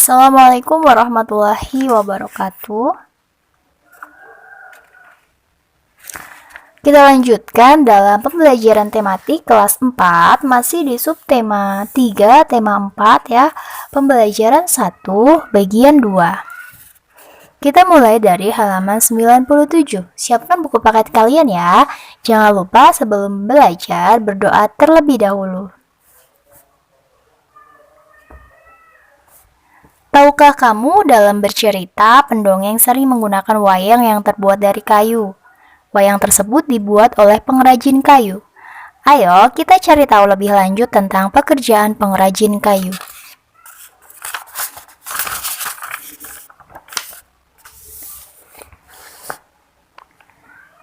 Assalamualaikum warahmatullahi wabarakatuh. Kita lanjutkan dalam pembelajaran tematik kelas 4, masih di subtema 3, tema 4 ya. Pembelajaran 1, bagian 2. Kita mulai dari halaman 97. Siapkan buku paket kalian ya. Jangan lupa sebelum belajar berdoa terlebih dahulu. Tahukah kamu dalam bercerita, pendongeng sering menggunakan wayang yang terbuat dari kayu? Wayang tersebut dibuat oleh pengrajin kayu. Ayo kita cari tahu lebih lanjut tentang pekerjaan pengrajin kayu.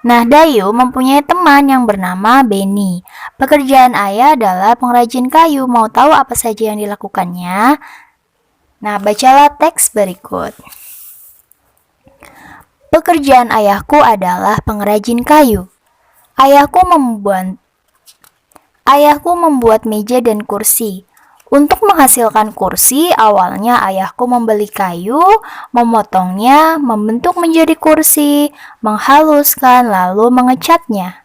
Nah, Dayu mempunyai teman yang bernama Benny. Pekerjaan ayah adalah pengrajin kayu. Mau tahu apa saja yang dilakukannya? Nah, bacalah teks berikut. Pekerjaan ayahku adalah pengrajin kayu. Ayahku membuat meja dan kursi. Untuk menghasilkan kursi, awalnya ayahku membeli kayu, memotongnya, membentuk menjadi kursi, menghaluskan, lalu mengecatnya.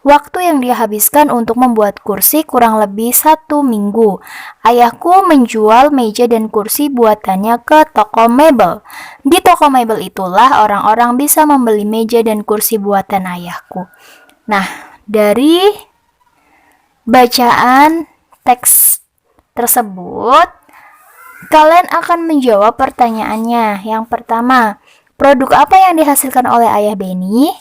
Waktu yang dihabiskan untuk membuat kursi kurang lebih 1 minggu. Ayahku menjual meja dan kursi buatannya ke toko mebel. Di toko mebel itulah orang-orang bisa membeli meja dan kursi buatan ayahku. Nah, dari bacaan teks tersebut, kalian akan menjawab pertanyaannya. Yang pertama, produk apa yang dihasilkan oleh ayah Benny?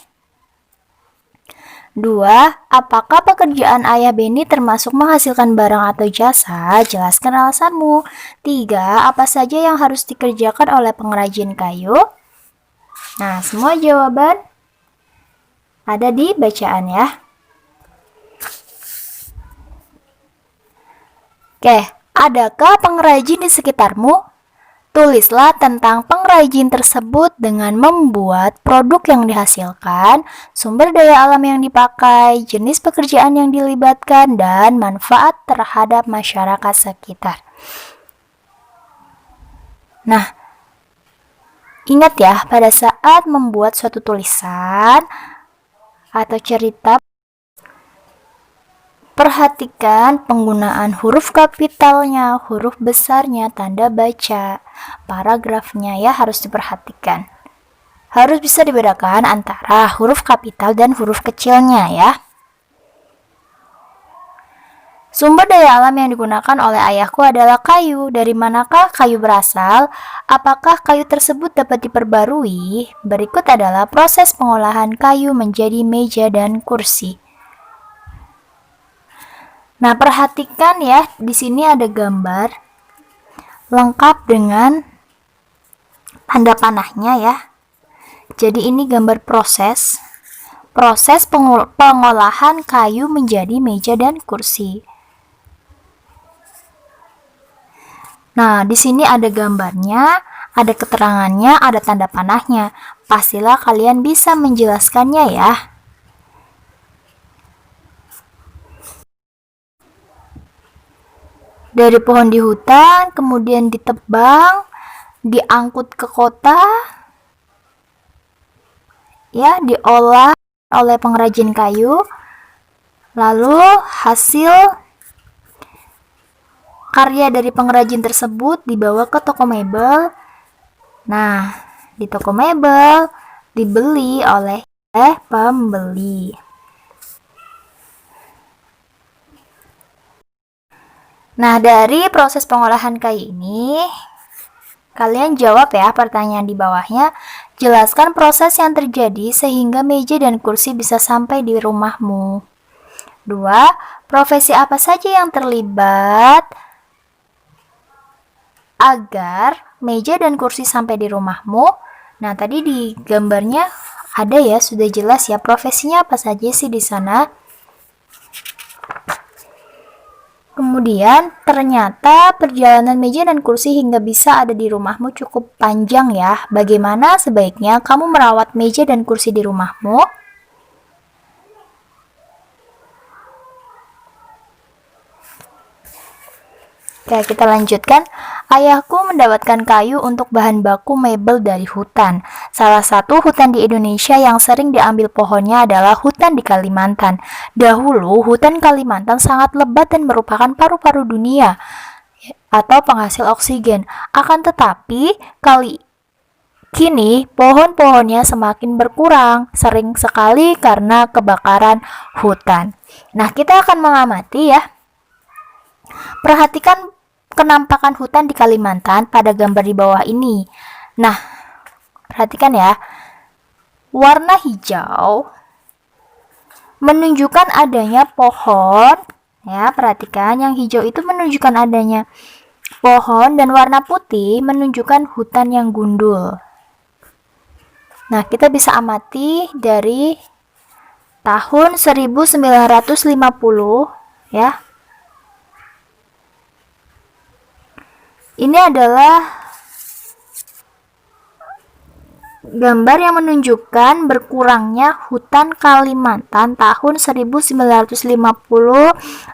2. Apakah pekerjaan ayah Benny termasuk menghasilkan barang atau jasa? Jelaskan alasanmu. 3. Apa saja yang harus dikerjakan oleh pengrajin kayu? Nah, semua jawaban ada di bacaan ya. Oke, adakah pengrajin di sekitarmu? Tulislah tentang pengrajin tersebut dengan membuat produk yang dihasilkan, sumber daya alam yang dipakai, jenis pekerjaan yang dilibatkan, dan manfaat terhadap masyarakat sekitar. Nah, ingat ya, pada saat membuat suatu tulisan atau cerita, perhatikan penggunaan huruf kapitalnya, huruf besarnya, tanda baca, paragrafnya ya harus diperhatikan. Harus bisa dibedakan antara huruf kapital dan huruf kecilnya ya. Sumber daya alam yang digunakan oleh ayahku adalah kayu. Dari manakah kayu berasal? Apakah kayu tersebut dapat diperbarui? Berikut adalah proses pengolahan kayu menjadi meja dan kursi. Nah, perhatikan ya, di sini ada gambar lengkap dengan tanda panahnya ya. Jadi ini gambar proses pengolahan kayu menjadi meja dan kursi. Nah, di sini ada gambarnya, ada keterangannya, ada tanda panahnya. Pastilah kalian bisa menjelaskannya ya. Dari pohon di hutan, kemudian ditebang, diangkut ke kota, ya, diolah oleh pengrajin kayu, lalu hasil karya dari pengrajin tersebut dibawa ke toko mebel. Nah, di toko mebel dibeli oleh pembeli. Nah, dari proses pengolahan kayu ini, kalian jawab ya pertanyaan di bawahnya. Jelaskan proses yang terjadi sehingga meja dan kursi bisa sampai di rumahmu. 2. Profesi apa saja yang terlibat agar meja dan kursi sampai di rumahmu? Nah, tadi di gambarnya ada ya, sudah jelas ya profesinya apa saja sih di sana. Kemudian, ternyata perjalanan meja dan kursi hingga bisa ada di rumahmu cukup panjang ya. Bagaimana sebaiknya kamu merawat meja dan kursi di rumahmu? Oke, kita lanjutkan. Ayahku mendapatkan kayu untuk bahan baku mebel dari hutan. Salah satu hutan di Indonesia yang sering diambil pohonnya adalah hutan di Kalimantan. Dahulu, hutan Kalimantan sangat lebat dan merupakan paru-paru dunia atau penghasil oksigen. Akan tetapi, kini pohon-pohonnya semakin berkurang, sering sekali karena kebakaran hutan. Nah, kita akan mengamati ya. Perhatikan penampakan hutan di Kalimantan pada gambar di bawah ini. Nah, perhatikan ya. Warna hijau menunjukkan adanya pohon. Ya, perhatikan yang hijau itu menunjukkan adanya pohon dan warna putih menunjukkan hutan yang gundul. Nah, kita bisa amati dari tahun 1950 ya. Ini adalah gambar yang menunjukkan berkurangnya hutan Kalimantan tahun 1950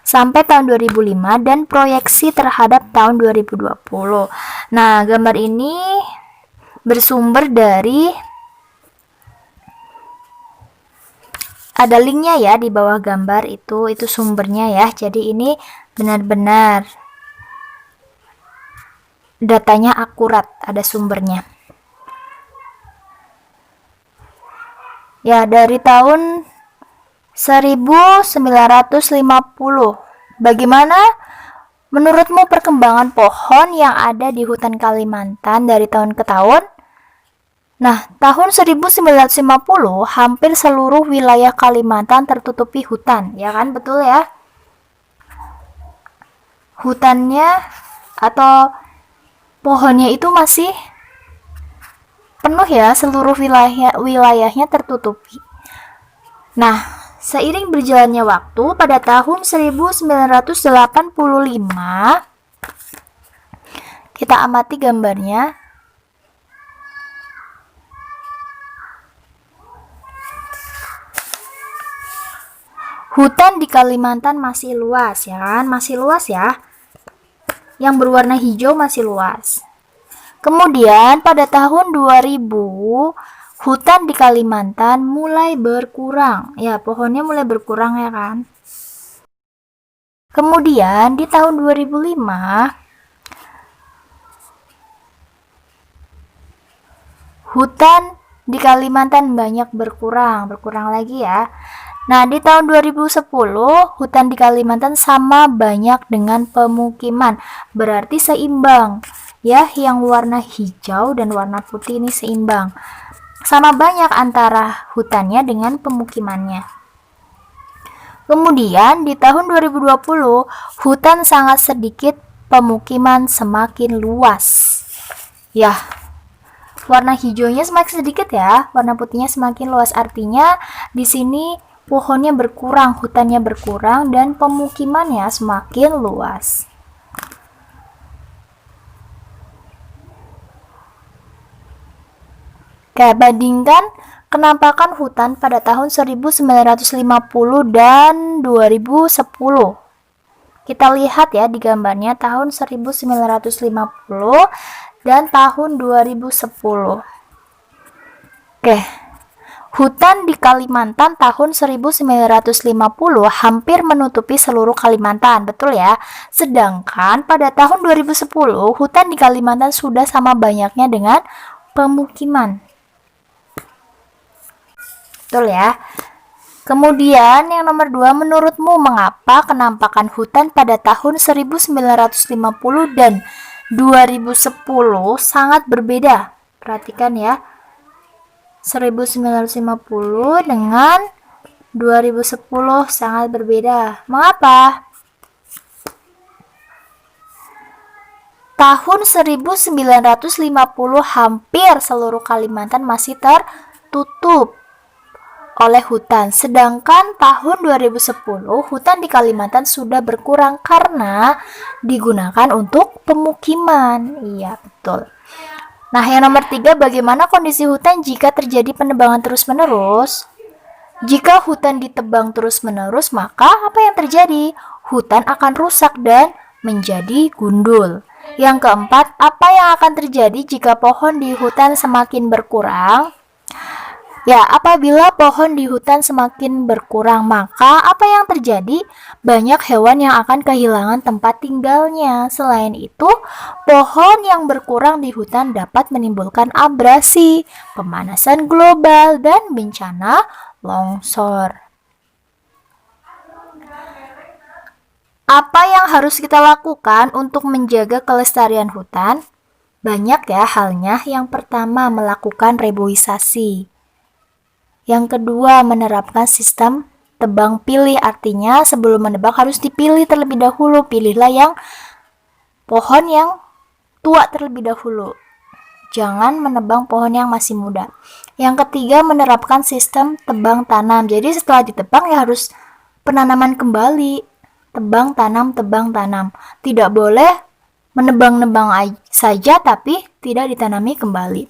sampai tahun 2005 dan proyeksi terhadap tahun 2020. Nah, gambar ini bersumber dari, ada linknya ya di bawah gambar itu sumbernya ya. Jadi ini benar-benar datanya akurat, ada sumbernya. Ya, dari tahun 1950. Bagaimana menurutmu perkembangan pohon yang ada di hutan Kalimantan dari tahun ke tahun? Nah, tahun 1950 hampir seluruh wilayah Kalimantan tertutupi hutan, ya kan? Betul ya? Hutannya atau pohonnya itu masih penuh ya, seluruh wilayahnya tertutupi. Nah, seiring berjalannya waktu, pada tahun 1985 kita amati gambarnya. Hutan di Kalimantan masih luas ya kan? Masih luas ya. Yang berwarna hijau masih luas. Kemudian pada tahun 2000 hutan di Kalimantan mulai berkurang. Ya, pohonnya mulai berkurang ya kan? Kemudian di tahun 2005 hutan di Kalimantan banyak berkurang lagi ya. Nah, di tahun 2010 hutan di Kalimantan sama banyak dengan pemukiman, berarti seimbang. Ya, yang warna hijau dan warna putih ini seimbang. Sama banyak antara hutannya dengan pemukimannya. Kemudian di tahun 2020 hutan sangat sedikit, pemukiman semakin luas. Ya, warna hijaunya semakin sedikit ya, warna putihnya semakin luas. Artinya di sini pohonnya berkurang, hutannya berkurang, dan pemukimannya semakin luas. Oke, bandingkan penampakan hutan pada tahun 1950 dan 2010. Kita lihat ya di gambarnya tahun 1950 dan tahun 2010. Oke. Hutan di Kalimantan tahun 1950 hampir menutupi seluruh Kalimantan, betul ya? Sedangkan pada tahun 2010, hutan di Kalimantan sudah sama banyaknya dengan pemukiman. Betul ya? Kemudian yang nomor 2, menurutmu mengapa kenampakan hutan pada tahun 1950 dan 2010 sangat berbeda? Perhatikan ya. 1950 dengan 2010 sangat berbeda. Mengapa? Tahun 1950 hampir seluruh Kalimantan masih tertutup oleh hutan. Sedangkan tahun 2010 hutan di Kalimantan sudah berkurang karena digunakan untuk pemukiman. Iya, betul. Nah, yang nomor 3, bagaimana kondisi hutan jika terjadi penebangan terus-menerus? Jika hutan ditebang terus-menerus, maka apa yang terjadi? Hutan akan rusak dan menjadi gundul. Yang keempat, apa yang akan terjadi jika pohon di hutan semakin berkurang? Ya, apabila pohon di hutan semakin berkurang, maka apa yang terjadi? Banyak hewan yang akan kehilangan tempat tinggalnya. Selain itu, pohon yang berkurang di hutan dapat menimbulkan abrasi, pemanasan global, dan bencana longsor. Apa yang harus kita lakukan untuk menjaga kelestarian hutan? Banyak ya halnya. Yang pertama, melakukan reboisasi. Yang kedua, menerapkan sistem tebang pilih, artinya sebelum menebang harus dipilih terlebih dahulu. Pilihlah yang pohon yang tua terlebih dahulu. Jangan menebang pohon yang masih muda. Yang ketiga, menerapkan sistem tebang tanam. Jadi setelah ditebang ya harus penanaman kembali. Tebang tanam, tebang tanam. Tidak boleh menebang-nebang saja tapi tidak ditanami kembali.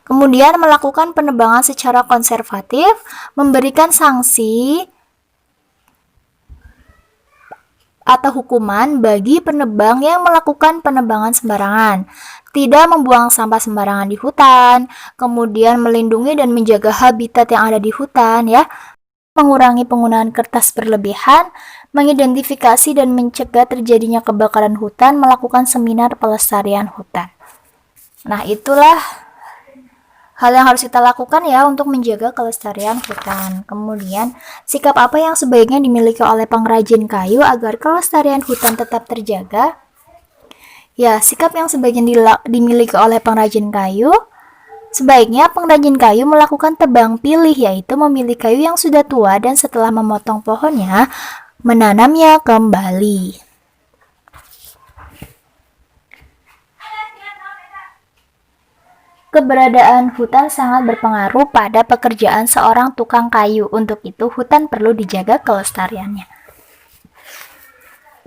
Kemudian melakukan penebangan secara konservatif, memberikan sanksi atau hukuman bagi penebang yang melakukan penebangan sembarangan, tidak membuang sampah sembarangan di hutan, kemudian melindungi dan menjaga habitat yang ada di hutan ya, mengurangi penggunaan kertas berlebihan, mengidentifikasi dan mencegah terjadinya kebakaran hutan, melakukan seminar pelestarian hutan. Nah, itulah hal yang harus kita lakukan ya untuk menjaga kelestarian hutan. Kemudian, sikap apa yang sebaiknya dimiliki oleh pengrajin kayu agar kelestarian hutan tetap terjaga? Ya, sikap yang sebaiknya dimiliki oleh pengrajin kayu, sebaiknya pengrajin kayu melakukan tebang pilih, yaitu memilih kayu yang sudah tua dan setelah memotong pohonnya, menanamnya kembali. Keberadaan hutan sangat berpengaruh pada pekerjaan seorang tukang kayu. Untuk itu, hutan perlu dijaga kelestariannya.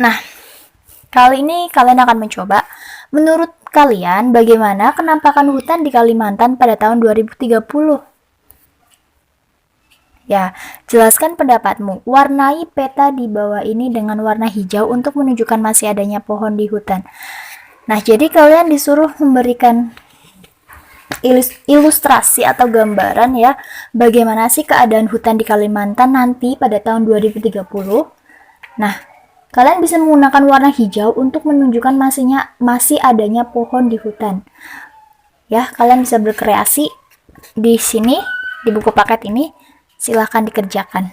Nah, kali ini kalian akan mencoba. Menurut kalian, bagaimana penampakan hutan di Kalimantan pada tahun 2030? Ya, jelaskan pendapatmu. Warnai peta di bawah ini dengan warna hijau untuk menunjukkan masih adanya pohon di hutan. Nah, jadi kalian disuruh memberikan ilustrasi atau gambaran ya, bagaimana sih keadaan hutan di Kalimantan nanti pada tahun 2030. Nah, kalian bisa menggunakan warna hijau untuk menunjukkan masih adanya pohon di hutan. Ya, kalian bisa berkreasi di sini, di buku paket ini. Silahkan dikerjakan.